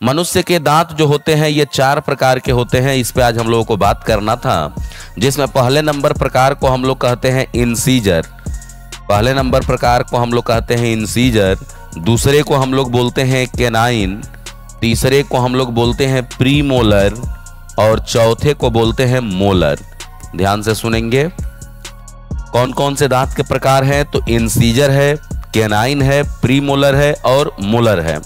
मनुष्य के दांत जो होते हैं ये 4 प्रकार के होते हैं। इस पे आज हम लोगों को बात करना था, जिसमें पहले नंबर प्रकार को हम लोग कहते हैं इंसीजर। पहले नंबर प्रकार को हम लोग कहते हैं इंसीजर, दूसरे को हम लोग बोलते हैं कैनाइन, तीसरे को हम लोग बोलते हैं प्रीमोलर और चौथे को बोलते हैं मोलर। ध्यान से सुनेंगे कौन कौन से दांत के प्रकार हैं। तो इंसीजर है, कैनाइन है, प्रीमोलर है और मोलर है।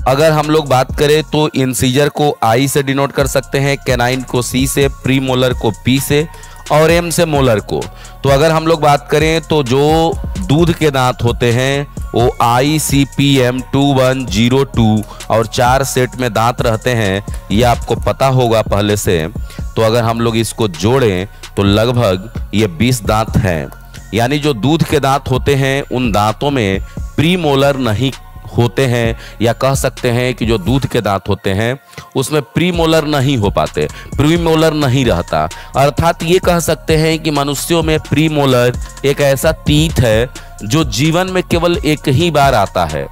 अगर हम लोग बात करें तो इंसीजर को आई से डिनोट कर सकते हैं, कैनाइन को सी से, प्रीमोलर को पी से और एम से मोलर को। तो अगर हम लोग बात करें तो जो दूध के दांत होते हैं वो ICPM 2102 और 4 सेट में दांत रहते हैं, ये आपको पता होगा पहले से। तो अगर हम लोग इसको जोड़ें तो लगभग ये 20 दांत हैं। यानी जो दूध के दांत होते हैं उन दांतों में प्रीमोलर नहीं होते हैं, या कह सकते हैं कि जो दूध के दांत होते हैं उसमें प्रीमोलर नहीं हो पाते, प्रीमोलर नहीं रहता। अर्थात ये कह सकते हैं कि मनुष्यों में प्रीमोलर एक ऐसा तीत है जो जीवन में केवल एक ही बार आता है।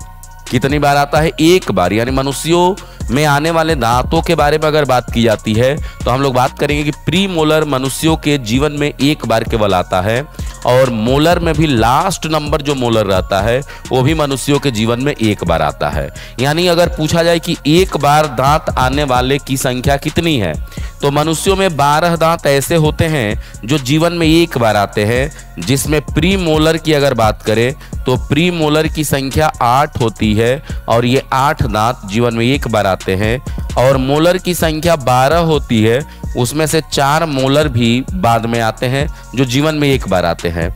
कितनी बार आता है? एक बार। यानी मनुष्यों में आने वाले दांतों के बारे में अगर बात की जाती है तो हम लोग बात करेंगे कि प्रीमोलर मनुष्यों के जीवन में एक बार केवल आता है, और मोलर में भी लास्ट नंबर जो मोलर रहता है वो भी मनुष्यों के जीवन में एक बार आता है। यानी अगर पूछा जाए कि एक बार दांत आने वाले की संख्या कितनी है, तो मनुष्यों में 12 दांत ऐसे होते हैं जो जीवन में एक बार आते हैं, जिसमें प्रीमोलर की अगर बात करें तो प्रीमोलर की संख्या 8 होती है और ये 8 दांत जीवन में एक बार आते हैं। और मोलर की संख्या 12 होती है, उसमें से 4 मोलर भी बाद में आते हैं जो जीवन में एक बार आते हैं।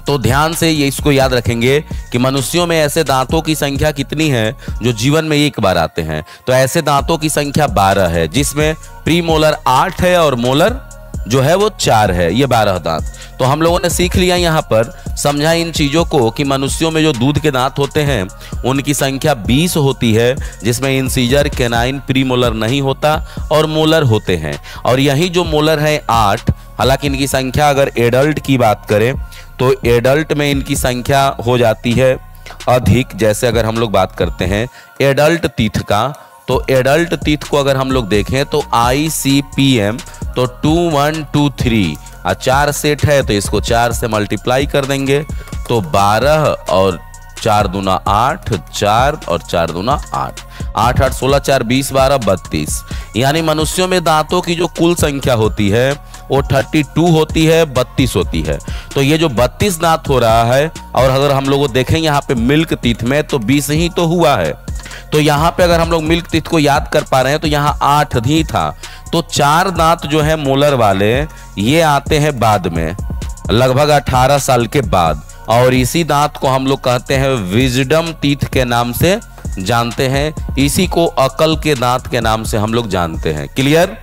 तो ध्यान से ये इसको याद रखेंगे कि मनुष्यों में ऐसे दांतों की संख्या कितनी है जो जीवन में एक बार आते हैं। तो ऐसे दांतों की संख्या 12 है, जिसमें प्रीमोलर 8 है और मोलर जो है वो 4 है, ये 12 दांत। तो हम लोगों ने सीख लिया यहाँ पर, समझा इन चीज़ों को कि मनुष्यों में जो दूध के दांत होते हैं उनकी संख्या 20 होती है, जिसमें इंसीजर, कैनाइन, प्रीमोलर नहीं होता और मोलर होते हैं। और यही जो मोलर है 8, हालांकि इनकी संख्या अगर एडल्ट की बात करें तो एडल्ट में इनकी संख्या हो जाती है अधिक। जैसे अगर हम लोग बात करते हैं एडल्ट टीथ का, तो एडल्ट टीथ को अगर हम लोग देखें तो ICPM तो 2123 और 4 सेट है तो इसको 4 से मल्टीप्लाई कर देंगे तो 12 और 4 दूना 8, 4 और 4 दूना 8, 8 8 16 4 20 12 32। यानी मनुष्यों में दांतों की जो कुल संख्या होती है वो 32 होती है, 32 होती है। तो ये जो 32 दांत हो रहा है, और अगर हम लोग देखें यहाँ पे मिल्क टीथ में तो 20 ही तो हुआ है। तो यहाँ पे अगर हम लोग मिल्क टीथ को याद कर पा रहे हैं तो यहाँ 8 ही था। तो 4 दांत जो है मोलर वाले ये आते हैं बाद में, लगभग 18 साल के बाद, और इसी दांत को हम लोग कहते हैं विजडम टीथ के नाम से जानते हैं। इसी को अकल के दांत के नाम से हम लोग जानते हैं। क्लियर?